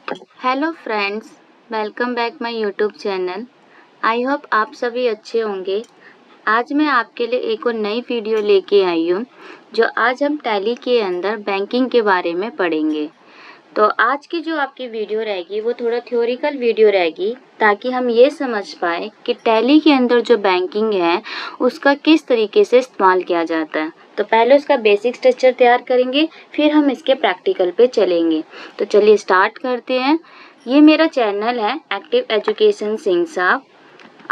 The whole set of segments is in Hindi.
Hello friends, welcome back my YouTube channel. I hope आप सभी अच्छे होंगे। आज मैं आपके लिए एक और नई वीडियो लेके आई हूँ, जो आज हम टैली के अंदर बैंकिंग के बारे में पढ़ेंगे। तो आज की जो आपकी वीडियो रहेगी वो थोड़ा थ्योरिकल वीडियो रहेगी, ताकि हम ये समझ पाए कि टैली के अंदर जो बैंकिंग है उसका किस तरीके से इस्तेमाल किया जाता है। तो पहले उसका बेसिक स्ट्रक्चर तैयार करेंगे, फिर हम इसके प्रैक्टिकल पे चलेंगे। तो चलिए स्टार्ट करते हैं। ये मेरा चैनल है एक्टिव एजुकेशन सिंह साहब।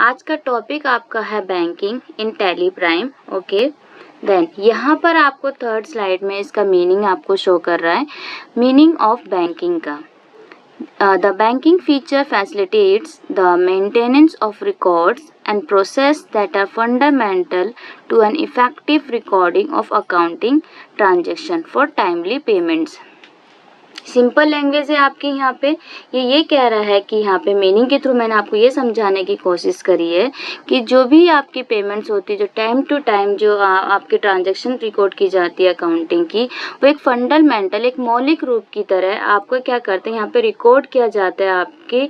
आज का टॉपिक आपका है banking in Tally Prime. Okay, then यहाँ पर आपको थर्ड स्लाइड में इसका मीनिंग आपको शो कर रहा है, मीनिंग ऑफ बैंकिंग का। The banking feature facilitates the maintenance of records and process that are fundamental to an effective recording of accounting transaction for timely payments. Simple language है आपके यहाँ पे। ये कह रहा है कि यहाँ पे मीनिंग के थ्रू मैंने आपको ये समझाने की कोशिश करी है कि जो भी आपकी पेमेंट्स होती है, जो टाइम टू टाइम जो आपकी ट्रांजैक्शन रिकॉर्ड की जाती है अकाउंटिंग की, वो एक फंडामेंटल, एक मौलिक रूप की तरह आपको क्या करते हैं, यहाँ पे रिकॉर्ड किया जाता है आपके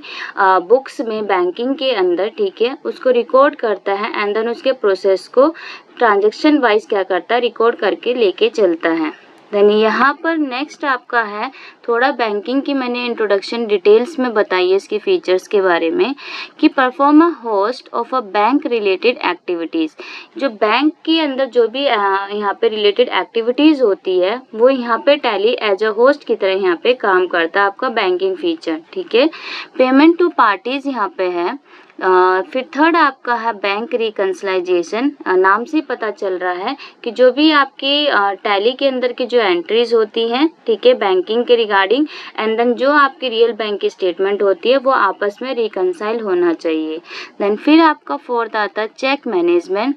बुक्स में बैंकिंग के अंदर। ठीक है, उसको रिकॉर्ड करता है एंड देन उसके प्रोसेस को ट्रांजेक्शन वाइज क्या करता है, रिकॉर्ड करके लेके चलता है। देन यहाँ पर नेक्स्ट आपका है थोड़ा बैंकिंग की मैंने इंट्रोडक्शन डिटेल्स में बताई है इसकी फीचर्स के बारे में, कि perform a host of a bank related activities. जो बैंक के अंदर जो भी यहाँ पे रिलेटेड एक्टिविटीज़ होती है वो यहाँ पे टैली एज अ होस्ट की तरह यहाँ पे काम करता है आपका बैंकिंग फीचर। ठीक है, पेमेंट टू पार्टीज यहाँ पे है। फिर थर्ड आपका है बैंक रिकंसिलाइजेशन। नाम से पता चल रहा है कि जो भी आपकी टैली के अंदर की जो एंट्रीज होती हैं, ठीक है, बैंकिंग के रिगार्डिंग, एंड देन जो आपकी रियल बैंक की स्टेटमेंट होती है वो आपस में रिकंसाइल होना चाहिए। देन फिर आपका फोर्थ आता है चेक मैनेजमेंट।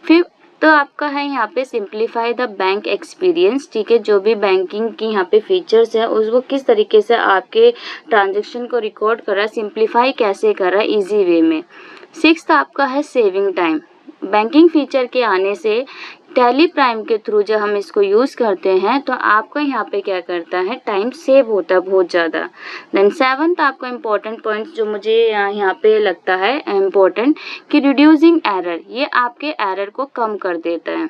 फिर तो आपका है यहाँ पे सिंप्लीफाई द बैंक एक्सपीरियंस। ठीक है, जो भी बैंकिंग की यहाँ पे फीचर्स है उस वो किस तरीके से आपके ट्रांजैक्शन को रिकॉर्ड कर रहा है, सिंप्लीफाई कैसे कर रहा है इजी वे में। सिक्स्थ आपका है सेविंग टाइम। बैंकिंग फीचर के आने से टैली प्राइम के थ्रू जब हम इसको यूज़ करते हैं तो आपका यहाँ पे क्या करता है, टाइम सेव होता है बहुत ज़्यादा। देन सेवन्थ आपका इम्पोर्टेंट पॉइंट जो मुझे यहाँ पे लगता है इम्पोर्टेंट, कि रिड्यूसिंग एरर, ये आपके एरर को कम कर देता है।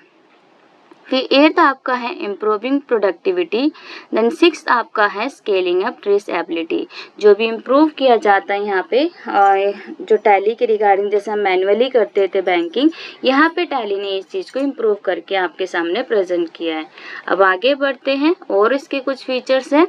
फिर एट्थ आपका है इम्प्रूविंग प्रोडक्टिविटी। देन सिक्स्थ आपका है स्केलिंग अप ट्रेसेबिलिटी। जो भी इम्प्रूव किया जाता है यहाँ पे जो टैली के रिगार्डिंग, जैसे हम मैनुअली करते थे बैंकिंग, यहाँ पे टैली ने इस चीज़ को इम्प्रूव करके आपके सामने प्रेजेंट किया है। अब आगे बढ़ते हैं और इसके कुछ फीचर्स हैं।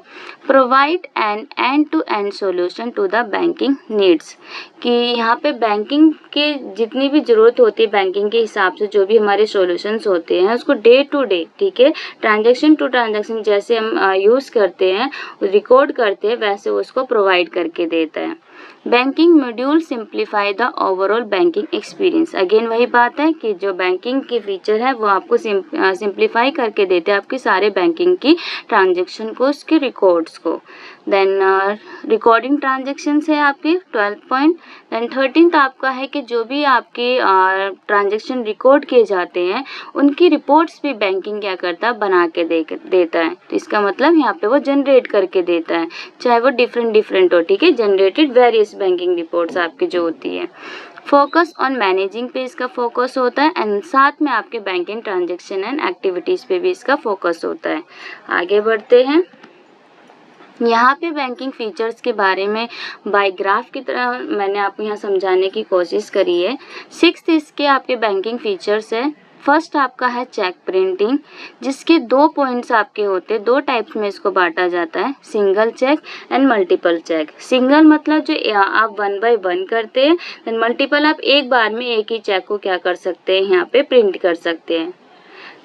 Provide an end to end solution to the banking needs, कि यहाँ पे बैंकिंग के जितनी भी ज़रूरत होती है बैंकिंग के हिसाब से, जो भी हमारे सॉल्यूशंस होते हैं उसको डे टू डे, ठीक है, ट्रांजैक्शन टू ट्रांजैक्शन जैसे हम यूज़ करते हैं, रिकॉर्ड करते हैं, वैसे उसको प्रोवाइड करके देता है। Banking module simplify the overall banking experience. Again वही बात है कि जो बैंकिंग की फीचर है वो आपको सिंप्लीफाई करके देते हैं आपके सारे बैंकिंग की ट्रांजैक्शन को, उसके रिकॉर्ड्स को। देन रिकॉर्डिंग ट्रांजैक्शंस है आपके 12 पॉइंट। देन 13th आपका है कि जो भी आपके ट्रांजैक्शन रिकॉर्ड किए जाते हैं उनकी रिपोर्ट्स भी बैंकिंग क्या करता है, बना के देता है। तो इसका मतलब यहाँ पे वो जनरेट करके देता है, चाहे वो डिफरेंट हो। ठीक है, जनरेटेड वेरियस बैंकिंग रिपोर्ट्स आपकी जो होती है। फोकस ऑन मैनेजिंग पे इसका फोकस होता है एंड साथ में आपके बैंकिंग ट्रांजैक्शन एंड एक्टिविटीज़ पे भी इसका फोकस होता है। आगे बढ़ते हैं। यहाँ पे बैंकिंग फीचर्स के बारे में बाय ग्राफ की तरह मैंने आपको यहाँ समझाने की कोशिश करी है। सिक्स्थ इसके आपके बैंकिंग फीचर्स है। फर्स्ट आपका है चेक प्रिंटिंग, जिसके 2 पॉइंट्स आपके होते हैं, 2 टाइप्स में इसको बांटा जाता है, single cheque and multiple cheque. Single मतलब जो आप 1 बाय 1 करते हैं, देन मल्टीपल आप एक बार में एक ही चेक को क्या कर सकते हैं, यहाँ पे प्रिंट कर सकते हैं।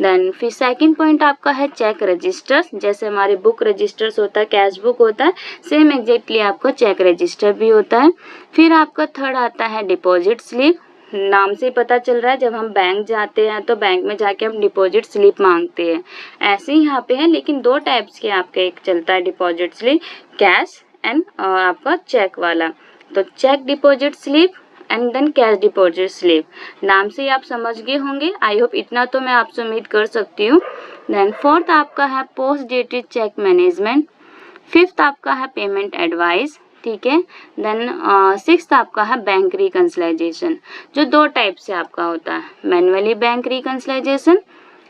देन फिर सेकंड पॉइंट आपका है चेक रजिस्टर्स। जैसे हमारे बुक रजिस्टर्स होता है, कैश बुक होता है, सेम एग्जैक्टली आपका चेक रजिस्टर भी होता है। फिर आपका थर्ड आता है डिपॉजिट स्लिप। नाम से पता चल रहा है जब हम बैंक जाते हैं तो बैंक में जाके हम डिपॉजिट स्लिप मांगते हैं, ऐसे ही यहाँ पे है, लेकिन 2 टाइप्स के आपका एक चलता है डिपॉजिट स्लिप, कैश एंड आपका चेक वाला। तो cheque deposit slip and then cash deposit slip. नाम से ही आप समझ गए होंगे, आई होप इतना तो मैं आपसे उम्मीद कर सकती हूँ। देन फोर्थ आपका है post dated cheque management. 5th आपका है पेमेंट एडवाइस, ठीक है। देन 6th आपका है बैंक रिकंसिलाइजेशन, जो 2 टाइप से आपका होता है, manually bank reconciliation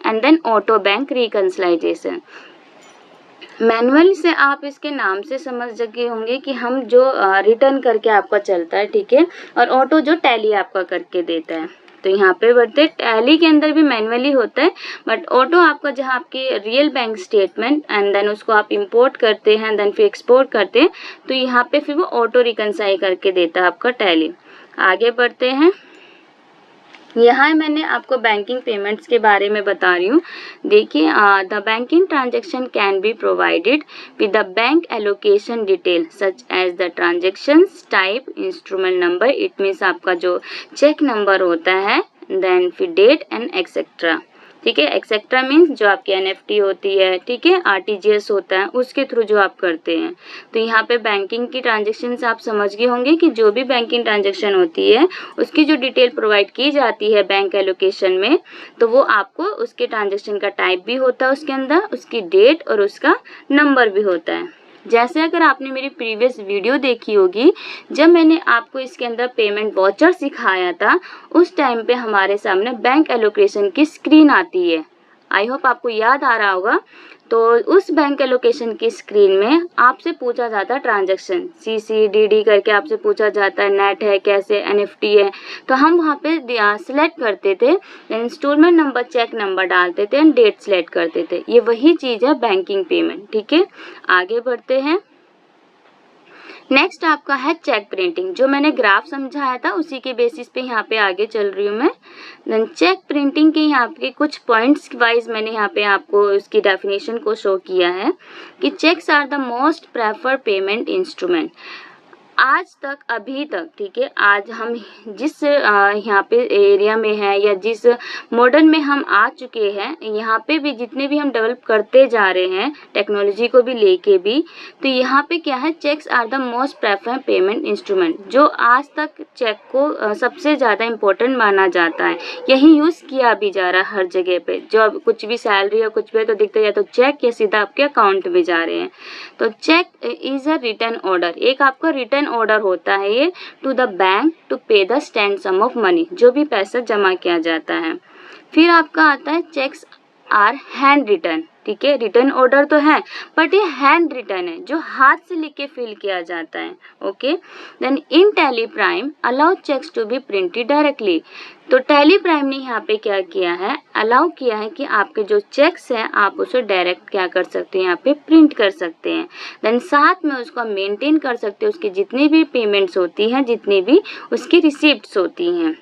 and then auto bank reconciliation. Manual से आप इसके नाम से समझ सके होंगे कि हम जो रिटर्न करके आपका चलता है, ठीक है, और ऑटो जो टैली आपका करके देता है। तो यहाँ पे बढ़ते टैली के अंदर भी मैनुअली होता है, बट ऑटो आपका जहाँ आपकी real bank statement and then उसको आप इंपोर्ट करते हैं, देन फिर एक्सपोर्ट करते हैं, तो यहाँ पे फिर वो ऑटो रिकंसाइल करके देता है आपका टैली। आगे बढ़ते हैं। यहाँ मैंने आपको बैंकिंग पेमेंट्स के बारे में बता रही हूँ। देखिए, the banking transaction can be provided with the bank allocation detail such as the transactions type, instrument number, it means आपका जो चेक नंबर होता है, देन फिर डेट एंड एक्सेट्रा, ठीक है। एक्सेट्रा मीन्स जो आपकी एनएफटी होती है, ठीक है, आरटीजीएस होता है, उसके थ्रू जो आप करते हैं। तो यहाँ पे बैंकिंग की ट्रांजेक्शन आप समझ गए होंगे कि जो भी बैंकिंग ट्रांजेक्शन होती है उसकी जो डिटेल प्रोवाइड की जाती है बैंक एलोकेशन में, तो वो आपको उसके ट्रांजेक्शन का टाइप भी होता है उसके अंदर, उसकी डेट और उसका नंबर भी होता है। जैसे अगर आपने मेरी प्रीवियस वीडियो देखी होगी, जब मैंने आपको इसके अंदर पेमेंट वाउचर सिखाया था, उस टाइम पे हमारे सामने बैंक एलोकेशन की स्क्रीन आती है। आई होप आपको याद आ रहा होगा। तो उस बैंक एलोकेशन की स्क्रीन में आपसे पूछा जाता है ट्रांजैक्शन, CCDD करके आपसे पूछा जाता है, नेट है, कैसे, एनएफटी है, तो हम वहाँ पे सिलेक्ट करते थे, इंस्टॉलमेंट नंबर, चेक नंबर डालते थे एंड डेट सिलेक्ट करते थे। ये वही चीज़ है बैंकिंग पेमेंट, ठीक है। आगे बढ़ते हैं। नेक्स्ट आपका है चेक प्रिंटिंग, जो मैंने ग्राफ समझाया था उसी के बेसिस पे यहाँ पे आगे चल रही हूँ मैं। देन चेक प्रिंटिंग के यहाँ पे कुछ पॉइंट्स वाइज मैंने यहाँ पे आपको उसकी डेफिनेशन को शो किया है कि cheques are the most preferred payment instrument. आज तक, अभी तक, ठीक है, आज हम जिस यहाँ पे एरिया में है या जिस मॉडर्न में हम आ चुके हैं, यहाँ पे भी जितने भी हम डेवलप करते जा रहे हैं टेक्नोलॉजी को भी लेके भी, तो यहाँ पे क्या है, cheques are the most preferred payment instrument. जो आज तक चेक को सबसे ज़्यादा इम्पोर्टेंट माना जाता है, यही यूज़ किया भी जा रहा है हर जगह पे। जो कुछ भी सैलरी या कुछ भी तो दिखता है, तो चेक या सीधा आपके अकाउंट में जा रहे हैं। तो cheque is a return order, एक आपका रिटर्न ऑर्डर होता है ये to the bank to pay the stand sum of money, जो भी पैसा जमा किया जाता है। फिर आपका आता है चेक्स आर हैंड रिटर्न, ठीक है, रिटर्न ऑर्डर तो है बट ये हैंड रिटर्न है, जो हाथ से लिख के फिल किया जाता है। Okay, then in Tally Prime allow cheques to be printed directly. तो टैली प्राइम ने यहाँ पे क्या किया है, अलाउ किया है कि आपके जो चेक्स हैं आप उसे डायरेक्ट क्या कर सकते हैं, यहाँ पे प्रिंट कर सकते हैं। देन साथ में उसको मेंटेन कर सकते हैं, उसकी जितनी भी पेमेंट्स होती हैं, जितनी भी उसकी रिसिप्ट्स होती हैं।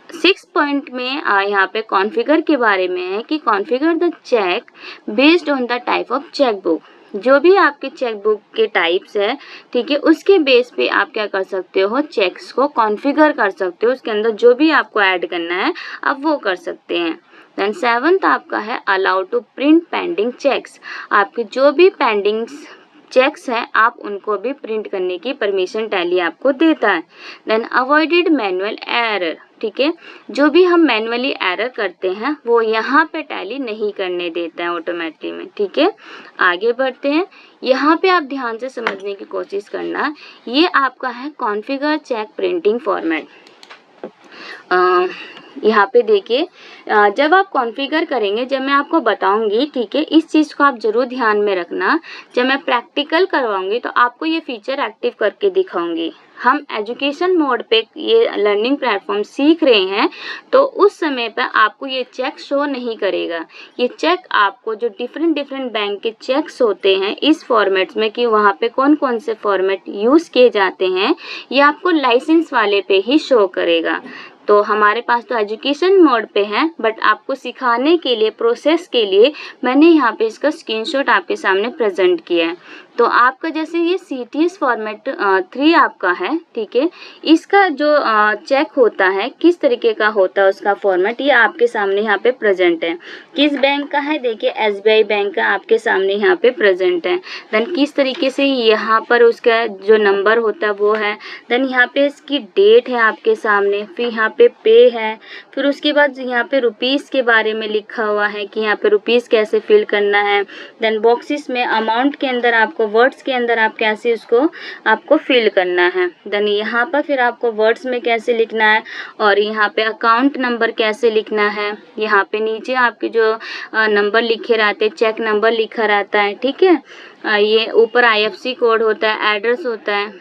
6 पॉइंट में यहाँ पे कॉन्फ़िगर के बारे में है कि configure the cheque based on the type of cheque book. जो भी आपके चेक बुक के टाइप्स है, ठीक है, उसके बेस पे आप क्या कर सकते हो, चेक्स को कॉन्फ़िगर कर सकते हो, उसके अंदर जो भी आपको ऐड करना है आप वो कर सकते हैं। देन 7th आपका है allow to print pending cheques. आपके जो भी पेंडिंग चेक्स हैं आप उनको भी प्रिंट करने की परमिशन टैली आपको देता है। देन अवॉइडेड मैनुअल एरर, ठीक है, जो भी हम मैनुअली एरर करते हैं वो यहाँ पे टैली नहीं करने देता है ऑटोमेटिक में, ठीक है। आगे बढ़ते हैं। यहाँ पे आप ध्यान से समझने की कोशिश करना, ये आपका है कॉन्फ़िगर चेक प्रिंटिंग फॉर्मेट। यहाँ पे देखिए, जब आप कॉन्फ़िगर करेंगे, जब मैं आपको बताऊंगी, ठीक है, इस चीज़ को आप ज़रूर ध्यान में रखना। जब मैं प्रैक्टिकल करवाऊंगी तो आपको ये फीचर एक्टिव करके दिखाऊंगी। हम एजुकेशन मोड पे ये लर्निंग प्लेटफॉर्म सीख रहे हैं, तो उस समय पर आपको ये चेक शो नहीं करेगा। ये चेक आपको जो डिफरेंट बैंक के चेक्स होते हैं इस फॉर्मेट्स में, कि वहाँ पे कौन कौन से फॉर्मेट यूज़ किए जाते हैं, ये आपको लाइसेंस वाले पे ही शो करेगा। तो हमारे पास तो एजुकेशन मोड पे है, बट आपको सिखाने के लिए, प्रोसेस के लिए मैंने यहाँ पे इसका स्क्रीनशॉट आपके सामने प्रेजेंट किया है। तो आपका जैसे ये CTS फॉर्मेट 3 आपका है, ठीक है, इसका जो चेक होता है किस तरीके का होता है उसका फॉर्मेट, ये आपके सामने यहाँ पे प्रेजेंट है। किस बैंक का है, देखिए SBI बैंक का आपके सामने यहाँ पे प्रेजेंट है। देन किस तरीके से यहाँ पर उसका जो नंबर होता है वो है। देन यहाँ पे इसकी डेट है आपके सामने, फिर यहाँ पे पे है, फिर उसके बाद यहाँ पे रुपीज़ के बारे में लिखा हुआ है कि यहाँ पे रुपीज़ कैसे फिल करना है। देन बॉक्सेस में अमाउंट के अंदर आपको आपको वर्ड्स के अंदर आप कैसे उसको आपको फिल करना है। देन यहाँ पर फिर आपको वर्ड्स में कैसे लिखना है और यहाँ पे अकाउंट नंबर कैसे लिखना है। यहाँ पे नीचे आपके जो नंबर लिखे रहते हैं, चेक नंबर लिखा रहता है, ठीक है। ये ऊपर IFSC कोड होता है, एड्रेस होता है,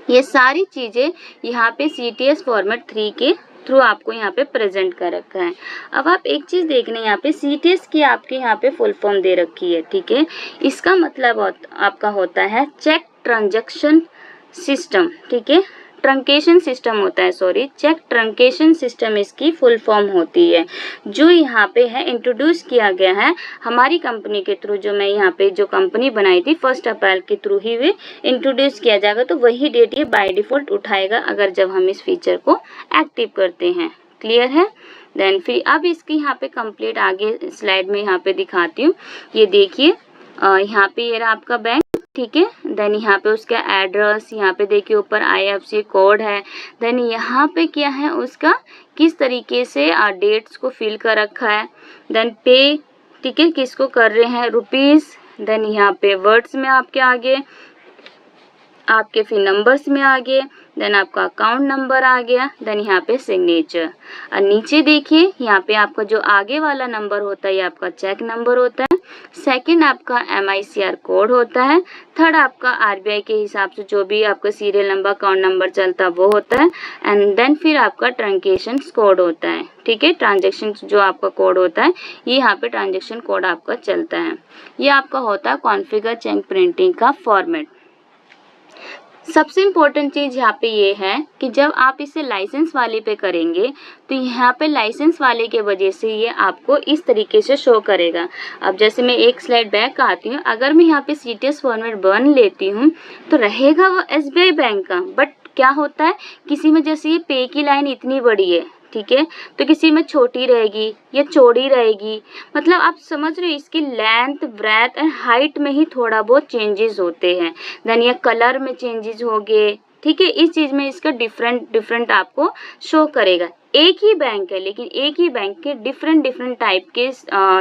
ये सारी चीज़ें यहाँ पे CTS फॉर्मेट 3 के थ्रू आपको यहाँ पे प्रेजेंट कर रखा है। अब आप एक चीज़ देखना, यहाँ पे CTS की आपके यहाँ पे फुल फॉर्म दे रखी है, ठीक है। इसका मतलब आपका होता है चेक ट्रांजैक्शन सिस्टम, ठीक है। ट्रंकेशन सिस्टम होता है, सॉरी, चेक ट्रंकेशन सिस्टम इसकी फुल फॉर्म होती है, जो यहाँ पे है इंट्रोड्यूस किया गया है हमारी कंपनी के थ्रू। जो मैं यहाँ पे जो कंपनी बनाई थी 1 अप्रैल के थ्रू ही वे इंट्रोड्यूस किया जाएगा, तो वही डेट ये बाय डिफ़ॉल्ट उठाएगा अगर जब हम इस फीचर को एक्टिव करते हैं। क्लियर है। देन फिर अब इसकी यहाँ पे कंप्लीट आगे स्लाइड में यहाँ पे दिखाती हूँ। ये देखिए यहाँ पे ये रहा आपका बैंक, ठीक है। देन यहाँ पे उसका एड्रेस, यहाँ पे देखिए ऊपर IFSC कोड है। देन यहाँ पे क्या है उसका किस तरीके से डेट्स को फिल कर रखा है। देन पे, ठीक है, किसको कर रहे हैं, रुपीज़। देन यहाँ पे वर्ड्स में आपके आगे, आपके फिर नंबर्स में आ गए। देन आपका अकाउंट नंबर आ गया। देन यहाँ पे सिग्नेचर। और नीचे देखिए यहाँ पे आपका जो आगे वाला नंबर होता है ये आपका चेक नंबर होता है। सेकंड आपका MICR कोड होता है। थर्ड आपका RBI के हिसाब से जो भी आपका सीरियल नंबर, अकाउंट नंबर चलता है वो होता है। एंड देन फिर आपका ट्रांजेक्शन कोड होता है, ठीक है। ट्रांजेक्शन जो आपका कोड होता है ये यहाँ पे ट्रांजेक्शन कोड आपका चलता है। ये आपका होता है कॉन्फ़िगर चेक प्रिंटिंग का फॉर्मेट। सबसे इम्पोर्टेंट चीज़ यहाँ पे ये है कि जब आप इसे लाइसेंस वाले पे करेंगे तो यहाँ पे लाइसेंस वाले के वजह से ये आपको इस तरीके से शो करेगा। अब जैसे मैं एक स्लाइड बैक आती हूँ, अगर मैं यहाँ पे CTS फॉर्मेट बन लेती हूँ तो रहेगा वो SBI बैंक का, बट क्या होता है किसी में जैसे ये पे की लाइन इतनी बड़ी है, ठीक है, तो किसी में छोटी रहेगी या चौड़ी रहेगी। मतलब आप समझ रहे हो, इसकी लेंथ, ब्रेथ एंड हाइट में ही थोड़ा बहुत चेंजेस होते हैं। देन ये कलर में चेंजेस हो गए, ठीक है। इस चीज़ में इसका डिफरेंट आपको शो करेगा। एक ही बैंक है लेकिन एक ही बैंक के डिफरेंट टाइप के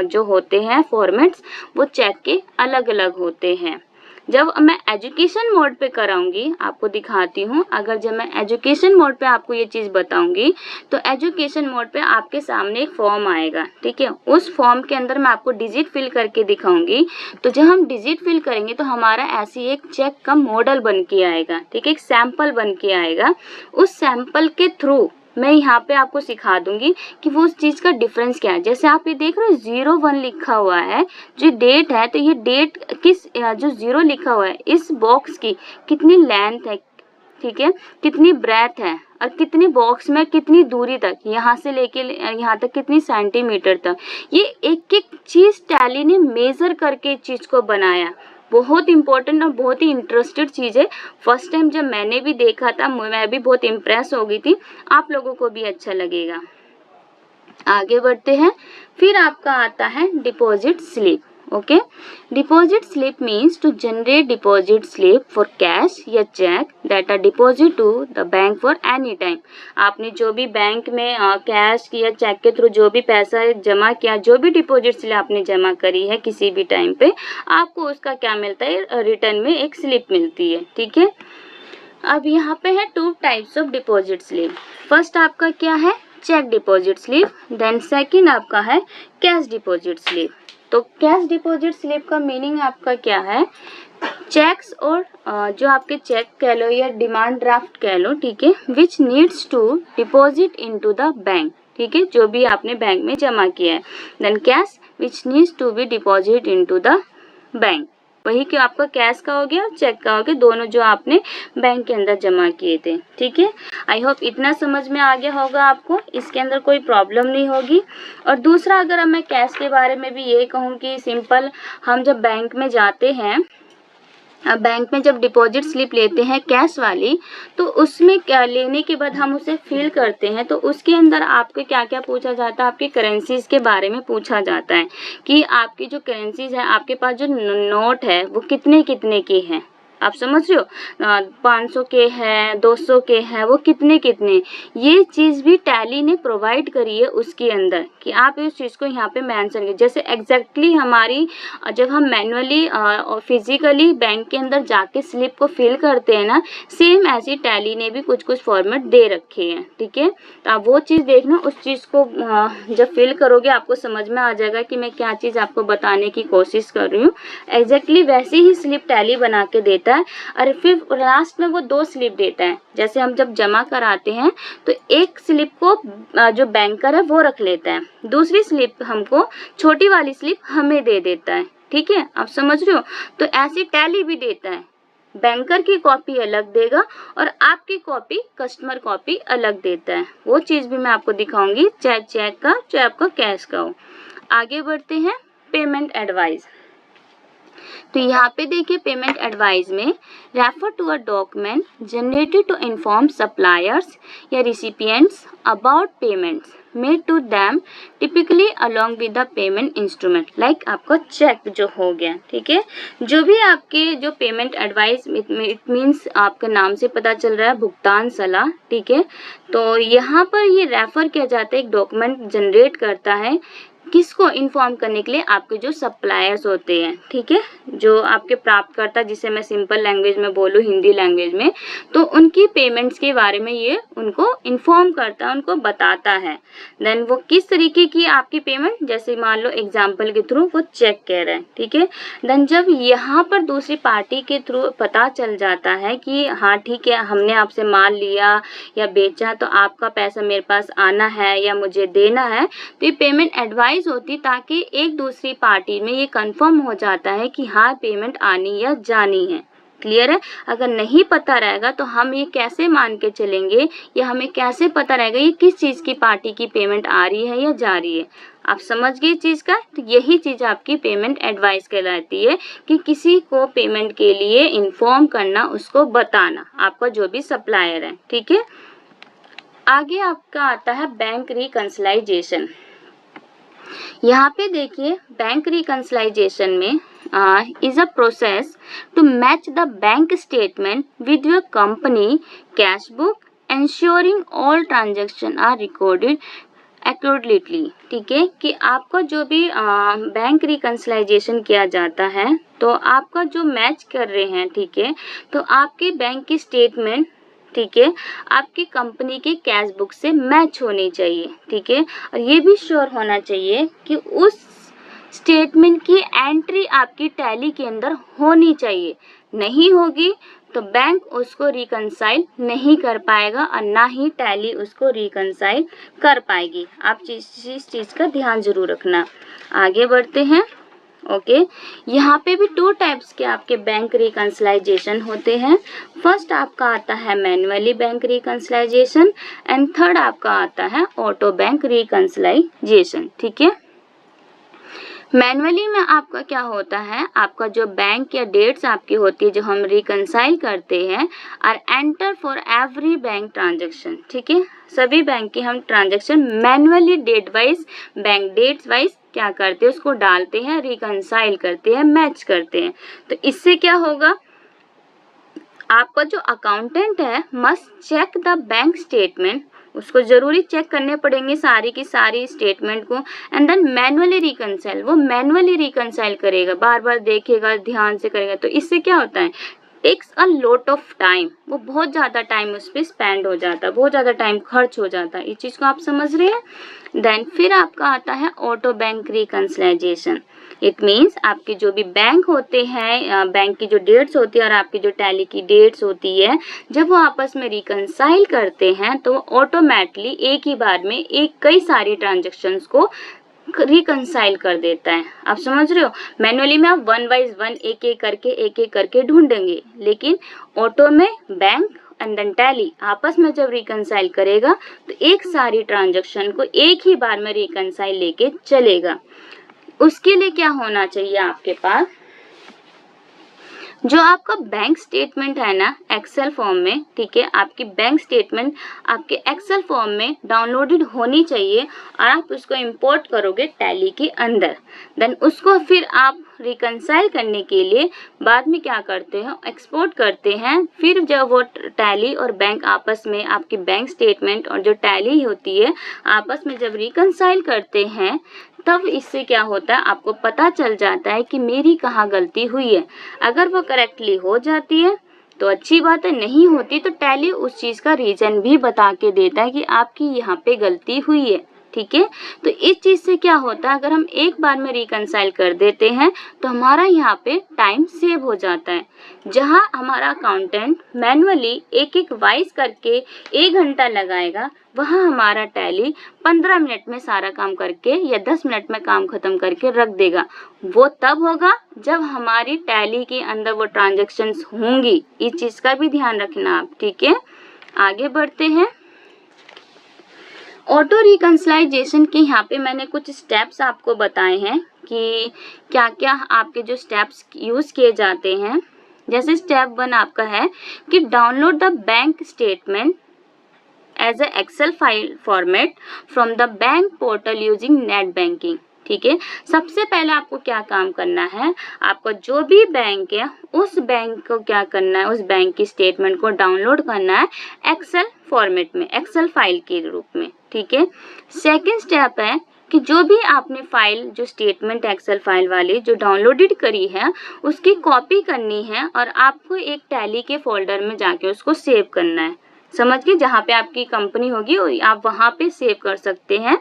जो होते हैं फॉर्मेट्स वो चेक के अलग अलग होते हैं। जब मैं एजुकेशन मोड पे कराऊंगी, आपको दिखाती हूँ, अगर जब मैं एजुकेशन मोड पे आपको ये चीज़ बताऊंगी तो एजुकेशन मोड पे आपके सामने एक फॉर्म आएगा, ठीक है। उस फॉर्म के अंदर मैं आपको डिजिट फिल करके दिखाऊंगी। तो जब हम डिजिट फिल करेंगे तो हमारा ऐसी एक चेक का मॉडल बन के आएगा, ठीक है, एक सैंपल बन के आएगा। उस सैंपल के थ्रू मैं यहाँ पे आपको सिखा दूंगी कि वो उस चीज़ का डिफरेंस क्या है। जैसे आप ये देख रहे हो 01 लिखा हुआ है, जो डेट है, तो ये डेट किस जो 0 लिखा हुआ है इस बॉक्स की कितनी लेंथ है, ठीक है, कितनी ब्रेथ है और कितनी बॉक्स में कितनी दूरी तक, यहाँ से लेके यहाँ तक कितनी सेंटीमीटर तक, ये एक एक चीज़ टैली ने मेज़र करके इस चीज़ को बनाया। बहुत इंपॉर्टेंट और बहुत ही इंटरेस्टेड चीज़ है। फर्स्ट टाइम जब मैंने भी देखा था मैं भी बहुत इम्प्रेस हो गई थी, आप लोगों को भी अच्छा लगेगा। आगे बढ़ते हैं। फिर आपका आता है deposit slip. Okay, deposit slip means to generate deposit slip for cash या cheque that are deposit to the bank for any time. आपने जो भी बैंक में कैश या चेक के थ्रू जो भी पैसा जमा किया, जो भी डिपॉजिट स्लिप आपने जमा करी है किसी भी टाइम पे, आपको उसका क्या मिलता है, रिटर्न में एक स्लिप मिलती है, ठीक है। अब यहाँ पे है 2 types of deposit slip. First आपका क्या है, cheque deposit slip. Then second आपका है कैश डिपॉजिट स्लिप। तो कैश डिपॉजिट स्लिप का मीनिंग आपका क्या है, चेक्स और जो आपके चेक कह लो या डिमांड ड्राफ्ट कह लो, ठीक है, which needs to deposit into the bank, ठीक है, जो भी आपने बैंक में जमा किया है। Then cash which needs to be deposit into the bank, वही कि आपका कैश का हो गया, चेक का हो गया, दोनों जो आपने बैंक के अंदर जमा किए थे, ठीक है। आई होप इतना समझ में आ गया होगा आपको, इसके अंदर कोई प्रॉब्लम नहीं होगी। और दूसरा, अगर मैं कैश के बारे में भी ये कहूँ कि सिंपल, हम जब बैंक में जाते हैं, बैंक में जब डिपॉजिट स्लिप लेते हैं कैश वाली, तो उसमें क्या लेने के बाद हम उसे फिल करते हैं, तो उसके अंदर आपके क्या क्या पूछा जाता है, आपके करेंसीज के बारे में पूछा जाता है कि आपकी जो करेंसीज है, आपके पास जो नोट है वो कितने कितने की हैं, आप समझ रहे हो, 500 के है, 200 के है, वो कितने कितने, ये चीज़ भी टैली ने प्रोवाइड करी है उसके अंदर कि आप इस चीज़ को यहाँ पे मेंशन करें। जैसे एग्जैक्टली हमारी जब हम मैनुअली और फिजिकली बैंक के अंदर जाके स्लिप को फिल करते हैं ना, सेम ऐसी टैली ने भी कुछ कुछ फॉर्मेट दे रखे हैं। ठीक है, तो आप वो चीज़ देखना, उस चीज़ को जब फिल करोगे आपको समझ में आ जाएगा कि मैं क्या चीज़ आपको बताने की कोशिश कर रही हूँ। एग्जैक्टली वैसे ही स्लिप टैली बना के देता है, और फिर लास्ट में वो 2 स्लिप देता है। जैसे हम जब जमा कराते हैं तो एक स्लिप को जो बैंकर है वो रख लेता है, दूसरी स्लिप हमको, छोटी वाली स्लिप हमें दे देता है। ठीक है, आप समझ रहे हो, तो ऐसी टैली भी देता है, बैंकर की कॉपी अलग देगा और आपकी कॉपी, कस्टमर कॉपी अलग देता है। वो चीज़ भी मैं आपको दिखाऊंगी, चाहे चेक का चाहे आपका कैश का हो। आगे बढ़ते हैं, पेमेंट एडवाइस। तो यहाँ पे देखिए पेमेंट एडवाइस में, refer to a document generated to inform suppliers या recipients about payments made to them typically along with the payment instrument, like आपका चेक जो हो गया। ठीक है, जो भी आपके जो पेमेंट एडवाइस, इट मीन्स आपके नाम से पता चल रहा है भुगतान सलाह। ठीक है, तो यहाँ पर ये रेफर किया जाता है, एक डॉक्यूमेंट जनरेट करता है, किसको इन्फॉर्म करने के लिए, आपके जो सप्लायर्स होते हैं। ठीक है, जो आपके प्राप्तकर्ता, जिसे मैं सिंपल लैंग्वेज में बोलूँ, हिंदी लैंग्वेज में, तो उनकी पेमेंट्स के बारे में ये उनको इन्फॉर्म करता है, उनको बताता है। देन वो किस तरीके की आपकी पेमेंट, जैसे मान लो एग्जाम्पल के थ्रू वो चेक कह रहे हैं। ठीक है, देन जब यहाँ पर दूसरी पार्टी के थ्रू पता चल जाता है कि हाँ ठीक है, हमने आपसे माल लिया या बेचा, तो आपका पैसा मेरे पास आना है या मुझे देना है, तो ये पेमेंट एडवाइस होती, ताकि एक दूसरी पार्टी में ये कंफर्म हो जाता है कि हाँ पेमेंट आनी या जानी है। क्लियर है, अगर नहीं पता रहेगा तो हम ये कैसे मान के चलेंगे, या हमें कैसे पता रहेगा ये किस चीज़ की पार्टी की पेमेंट आ रही है या जा रही है। आप समझ गए चीज़ का, तो यही चीज़ आपकी पेमेंट एडवाइस कहलाती है कि किसी को पेमेंट के लिए इन्फॉर्म करना, उसको बताना, आपका जो भी सप्लायर है। ठीक है, आगे आपका आता है बैंक रिकंसिलाइजेशन। यहाँ पे देखिए बैंक रिकंसिलाइजेशन में is a process to match the bank statement with your company cash book, ensuring all transactions are recorded accurately। ठीक है, कि आपका जो भी बैंक रिकंसिलाइजेशन किया जाता है, तो आपका जो मैच कर रहे हैं, ठीक है, तो आपके बैंक की स्टेटमेंट, ठीक है, आपकी कंपनी के कैश बुक से मैच होनी चाहिए। ठीक है, और ये भी श्योर होना चाहिए कि उस स्टेटमेंट की एंट्री आपकी टैली के अंदर होनी चाहिए। नहीं होगी तो बैंक उसको रिकंसाइल नहीं कर पाएगा और ना ही टैली उसको रिकंसाइल कर पाएगी। आप इस चीज़ का ध्यान जरूर रखना। आगे बढ़ते हैं। ओके, यहाँ पे भी 2 टाइप्स के आपके बैंक रिकंसिलाइजेशन होते हैं। फर्स्ट आपका आता है manually bank reconciliation, and third आपका आता है ऑटो बैंक रिकंसिलाइजेशन। ठीक है, मैनुअली में आपका क्या होता है, आपका जो बैंक या डेट्स आपकी होती है जो हम रिकंसाइल करते हैं, or enter for every bank transaction. ठीक है, सभी बैंक की हम transaction manually date wise, bank dates wise क्या करते हैं, उसको डालते हैं, रिकंसाइल करते हैं, मैच करते हैं। तो इससे क्या होगा, आपका जो अकाउंटेंट है must check the bank statement, उसको जरूरी चेक करने पड़ेंगे सारी की सारी स्टेटमेंट को, एंड देन मैनुअली रिकंसाइल, वो मैनुअली रिकंसाइल करेगा, बार बार देखेगा, ध्यान से करेगा। तो इससे क्या होता है, takes a lot of time, वो बहुत ज़्यादा टाइम उस पर स्पेंड हो जाता है, बहुत ज़्यादा टाइम खर्च हो जाता है। इस चीज़ को आप समझ रहे हैं। देन फिर आपका आता है ऑटो बैंक रिकंसिलाइजेशन। इट मीन्स आपके जो भी बैंक होते हैं, बैंक की जो डेट्स होती है और आपकी जो टैली की डेट्स होती है, जब वो आपस में रिकंसाइल करते हैं तो ऑटोमेटिकली एक ही बार में कई सारी ट्रांजेक्शन्स को रिकंसाइल कर देता है। आप समझ रहे हो, मैनुअली में आप 1 बाय 1 एक एक करके ढूंढेंगे, लेकिन ऑटो में बैंक एंड देन टैली आपस में जब रिकंसाइल करेगा तो एक सारी ट्रांजेक्शन को एक ही बार में रिकंसाइल लेके चलेगा। उसके लिए क्या होना चाहिए आपके पास, जो आपका बैंक स्टेटमेंट है ना एक्सेल फॉर्म में, ठीक है, आपकी बैंक स्टेटमेंट आपके एक्सेल फॉर्म में डाउनलोडेड होनी चाहिए और आप उसको इंपोर्ट करोगे टैली के अंदर। देन उसको फिर आप रिकंसाइल करने के लिए बाद में क्या करते हैं, एक्सपोर्ट करते हैं। फिर जब वो टैली और बैंक आपस में, आपकी बैंक स्टेटमेंट और जो टैली होती है आपस में जब रिकंसाइल करते हैं, तब इससे क्या होता है, आपको पता चल जाता है कि मेरी कहाँ गलती हुई है। अगर वो करेक्टली हो जाती है तो अच्छी बात है, नहीं होती तो टैली उस चीज़ का रीज़न भी बता के देता है कि आपकी यहाँ पे गलती हुई है, ठीक है। तो इस चीज़ से क्या होता है, अगर हम एक बार में रिकंसाइल कर देते हैं तो हमारा यहाँ पे टाइम सेव हो जाता है। जहाँ हमारा अकाउंटेंट मैनुअली एक एक वाइज करके 1 घंटा लगाएगा, वहाँ हमारा टैली 15 मिनट में सारा काम करके या 10 मिनट में काम खत्म करके रख देगा। वो तब होगा जब हमारी टैली के अंदर वो ट्रांजेक्शन्स होंगी। इस चीज़ का भी ध्यान रखना आप, ठीक है। आगे बढ़ते हैं। ऑटो रिकंसलाइजेशन के यहाँ पे मैंने कुछ स्टेप्स आपको बताए हैं कि क्या क्या आपके जो स्टेप्स यूज़ किए जाते हैं। जैसे स्टेप 1 आपका है कि download the bank statement as a excel file format from the bank portal using net banking, ठीक है। सबसे पहले आपको क्या काम करना है, आपका जो भी बैंक है उस बैंक को क्या करना है, उस बैंक की स्टेटमेंट को डाउनलोड करना है एक्सेल फॉर्मेट में, एक्सेल फाइल के रूप में, ठीक है। सेकंड स्टेप है कि जो भी आपने फाइल, जो स्टेटमेंट एक्सेल फाइल वाली जो डाउनलोडेड करी है, उसकी कॉपी करनी है और आपको एक टैली के फोल्डर में जाके उसको सेव करना है। समझ के, जहाँ पे आपकी कंपनी होगी आप वहाँ पे सेव कर सकते हैं।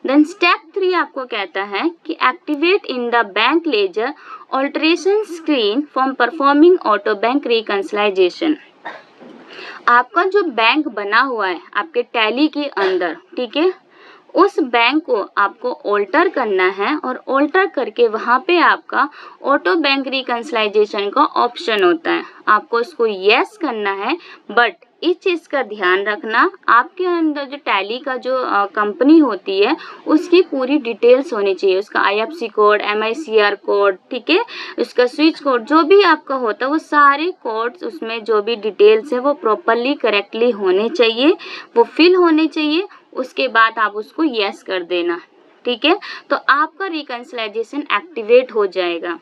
देन स्टेप 3 आपको कहता है कि activate in the bank ledger alteration screen for performing auto bank reconciliation. आपका जो बैंक बना हुआ है आपके टैली के अंदर, ठीक है, उस बैंक को आपको ऑल्टर करना है और ऑल्टर करके वहाँ पे आपका ऑटो बैंक रिकंसलाइजेशन का ऑप्शन होता है। आपको इसको यस करना है, बट इस चीज़ का ध्यान रखना, आपके अंदर जो टैली का जो कंपनी होती है उसकी पूरी डिटेल्स होनी चाहिए, उसका IFSC कोड, MICR कोड, ठीक है, उसका स्विच कोड, जो भी आपका होता है वो सारे कोड्स, उसमें जो भी डिटेल्स है वो प्रॉपरली करेक्टली होने चाहिए, वो फिल होने चाहिए। उसके बाद आप उसको यस कर देना, ठीक है, तो आपका रिकंसलाइजेशन एक्टिवेट हो जाएगा।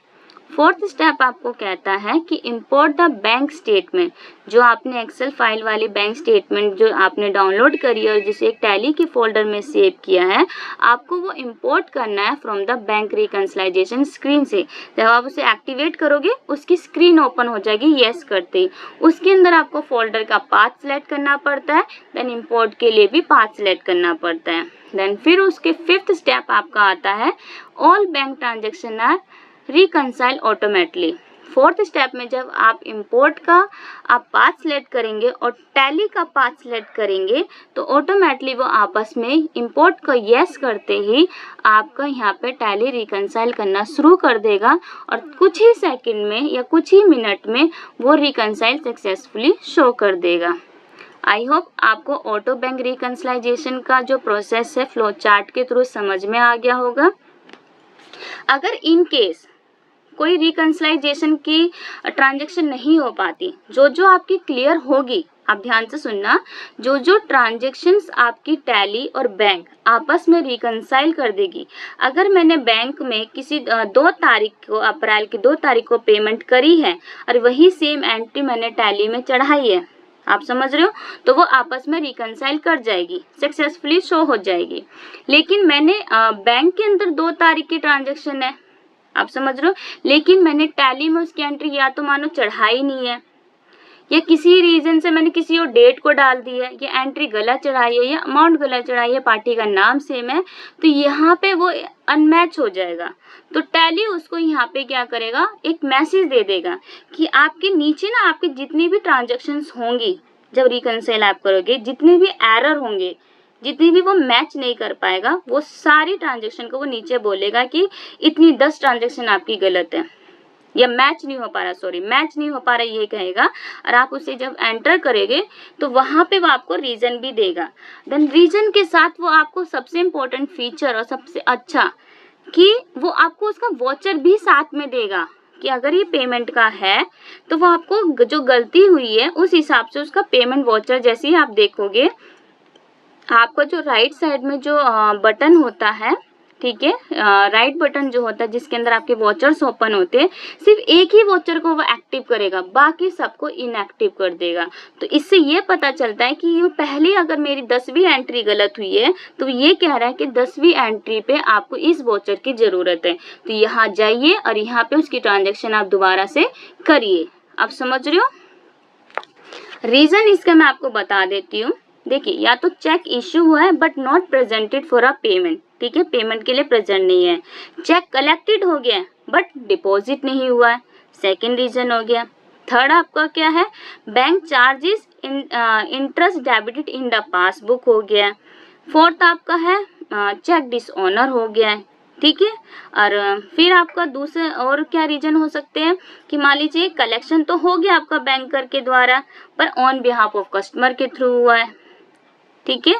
फोर्थ स्टेप आपको कहता है कि इंपोर्ट द बैंक स्टेटमेंट, जो आपने एक्सेल फाइल वाली बैंक स्टेटमेंट जो आपने डाउनलोड करी है और जिसे एक टैली के फोल्डर में सेव किया है, आपको वो इंपोर्ट करना है फ्रॉम द बैंक रिकंसलाइजेशन स्क्रीन से। जब आप उसे एक्टिवेट करोगे उसकी स्क्रीन ओपन हो जाएगी यस करते ही। उसके अंदर आपको फोल्डर का पाथ सेलेक्ट करना पड़ता है, देन इंपोर्ट के लिए भी पाथ सेलेक्ट करना पड़ता है। देन फिर उसके 5th स्टेप आपका आता है all bank transaction are reconcile automatically. 4th step में जब आप इंपोर्ट का आप पाथ सेलेक्ट करेंगे और टैली का पाथ सेलेक्ट करेंगे तो ऑटोमेटिकली वो आपस में इंपोर्ट को यस करते ही आपका यहाँ पे टैली रिकंसाइल करना शुरू कर देगा और कुछ ही सेकंड में या कुछ ही मिनट में वो रिकंसाइल सक्सेसफुली शो कर देगा। आई होप आपको ऑटो बैंक रिकंसलाइजेशन का जो प्रोसेस है फ्लो चार्ट के थ्रू समझ में आ गया होगा। अगर इन केस कोई रिकंसलाइजेशन की ट्रांजैक्शन नहीं हो पाती, जो आपकी क्लियर होगी, आप ध्यान से सुनना, जो ट्रांजैक्शंस आपकी टैली और बैंक आपस में रिकंसाइल कर देगी। अगर मैंने बैंक में किसी 2 तारीख को, अप्रैल की 2 तारीख को पेमेंट करी है और वही सेम एंट्री मैंने टैली में चढ़ाई है, आप समझ रहे हो, तो वो आपस में रिकंसाइल कर जाएगी, सक्सेसफुली शो हो जाएगी। लेकिन मैंने बैंक के अंदर 2 तारीख की ट्रांजैक्शन है, आप समझ रहे हो, लेकिन मैंने टैली में उसकी एंट्री या तो मानो चढ़ाई नहीं है या किसी रीजन से मैंने किसी और डेट को डाल दी है, या एंट्री गलत चढ़ाई है या अमाउंट गलत चढ़ाई है, पार्टी का नाम सेम है, तो यहाँ पे वो अनमैच हो जाएगा। तो टैली उसको यहाँ पे क्या करेगा, एक मैसेज दे देगा कि आपके नीचे ना आपके जितनी भी ट्रांजेक्शन्स होंगी, जब रिकंसाइल आप करोगे, जितने भी एरर होंगे, जितनी भी वो मैच नहीं कर पाएगा, वो सारी ट्रांजेक्शन को वो नीचे बोलेगा कि इतनी 10 ट्रांजेक्शन आपकी गलत है या मैच नहीं हो पा रहा, सॉरी मैच नहीं हो पा रहा, ये कहेगा। और आप उसे जब एंटर करेंगे तो वहाँ पे वो आपको रीजन भी देगा। देन रीजन के साथ वो आपको सबसे इम्पोर्टेंट फीचर और सबसे अच्छा कि वो आपको उसका वॉचर भी साथ में देगा कि अगर ये पेमेंट का है तो वो आपको जो गलती हुई है उस हिसाब से उसका पेमेंट वाउचर, जैसे ही आप देखोगे आपका जो राइट साइड में जो बटन होता है, ठीक है, राइट बटन जो होता है जिसके अंदर आपके वॉचर्स ओपन होते हैं, सिर्फ एक ही वॉचर को वो एक्टिव करेगा, बाकी सबको इनएक्टिव कर देगा। तो इससे ये पता चलता है कि ये पहले अगर मेरी 10वीं एंट्री गलत हुई है तो ये कह रहा है कि 10वीं एंट्री पे आपको इस वॉचर की ज़रूरत है, तो यहाँ जाइए और यहाँ पे उसकी ट्रांजेक्शन आप दोबारा से करिए। आप समझ रहे हो? रीज़न इसका मैं आपको बता देती हूँ। देखिए, या तो चेक इश्यू हुआ है but not presented for a payment, ठीक है, पेमेंट के लिए प्रेजेंट नहीं है। चेक कलेक्टेड हो गया बट डिपॉजिट नहीं हुआ है, सेकंड रीजन हो गया। थर्ड आपका क्या है, bank charges interest debited in the passbook हो गया। फोर्थ आपका है चेक डिसऑनर हो गया है, ठीक है। और फिर आपका दूसरे और क्या रीजन हो सकते हैं कि मान लीजिए कलेक्शन तो हो गया आपका बैंकर के द्वारा पर ऑन बिहाफ ऑफ कस्टमर के थ्रू हुआ है, ठीक है।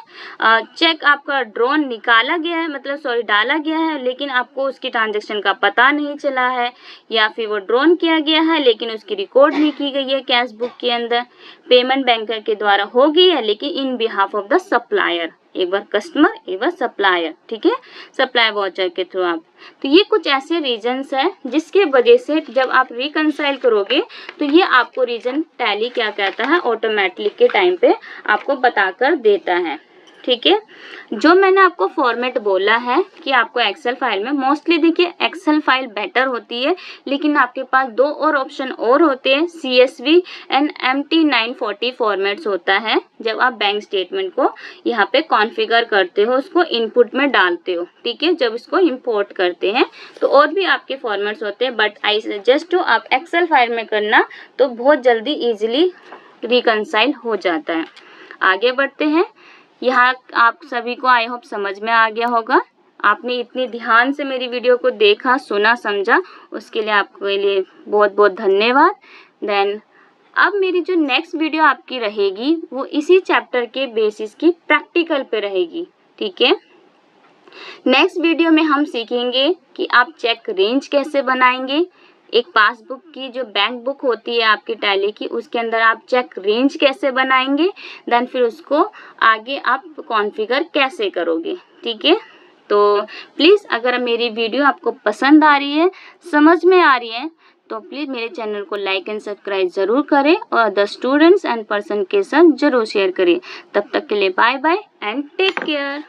चेक आपका ड्रॉन निकाला गया है, मतलब सॉरी डाला गया है, लेकिन आपको उसकी ट्रांजैक्शन का पता नहीं चला है, या फिर वो ड्रॉन किया गया है लेकिन उसकी रिकॉर्ड नहीं की गई है कैश बुक के अंदर। पेमेंट बैंकर के द्वारा हो गई है लेकिन इन बिहाफ ऑफ द सप्लायर, एक बार कस्टमर एक बार सप्लायर, ठीक है, सप्लाई वाउचर के थ्रू आप। तो ये कुछ ऐसे रीजंस हैं जिसके वजह से जब आप रिकंसाइल करोगे तो ये आपको रीजन टैली क्या कहता है, ऑटोमेटिक के टाइम पे आपको बताकर देता है, ठीक है। जो मैंने आपको फॉर्मेट बोला है कि आपको एक्सेल फाइल में, मोस्टली देखिए एक्सेल फाइल बेटर होती है, लेकिन आपके पास दो और ऑप्शन और होते हैं, CSV एंड MT940 फॉर्मेट्स होता है। जब आप बैंक स्टेटमेंट को यहाँ पे कॉन्फ़िगर करते हो, उसको इनपुट में डालते हो, ठीक है, जब इसको इंपोर्ट करते हैं तो और भी आपके फॉर्मेट्स होते हैं, बट आई सजेस्ट टू आप एक्सेल फाइल में करना तो बहुत जल्दी ईजिली रिकंसाइल हो जाता है। आगे बढ़ते हैं। यहाँ आप सभी को आई होप समझ में आ गया होगा। आपने इतनी ध्यान से मेरी वीडियो को देखा, सुना, समझा, उसके लिए आपके लिए बहुत बहुत धन्यवाद। देन अब मेरी जो नेक्स्ट वीडियो आपकी रहेगी वो इसी चैप्टर के बेसिस की प्रैक्टिकल पे रहेगी, ठीक है। नेक्स्ट वीडियो में हम सीखेंगे कि आप चेक रेंज कैसे बनाएंगे, एक पासबुक की जो बैंक बुक होती है आपकी टैली की, उसके अंदर आप चेक रेंज कैसे बनाएंगे, देन फिर उसको आगे आप कॉन्फ़िगर कैसे करोगे, ठीक है। तो प्लीज़ अगर मेरी वीडियो आपको पसंद आ रही है, समझ में आ रही है, तो प्लीज़ मेरे चैनल को लाइक एंड सब्सक्राइब ज़रूर करें और द स्टूडेंट्स एंड पर्सन के साथ ज़रूर शेयर करें। तब तक के लिए bye bye and take care.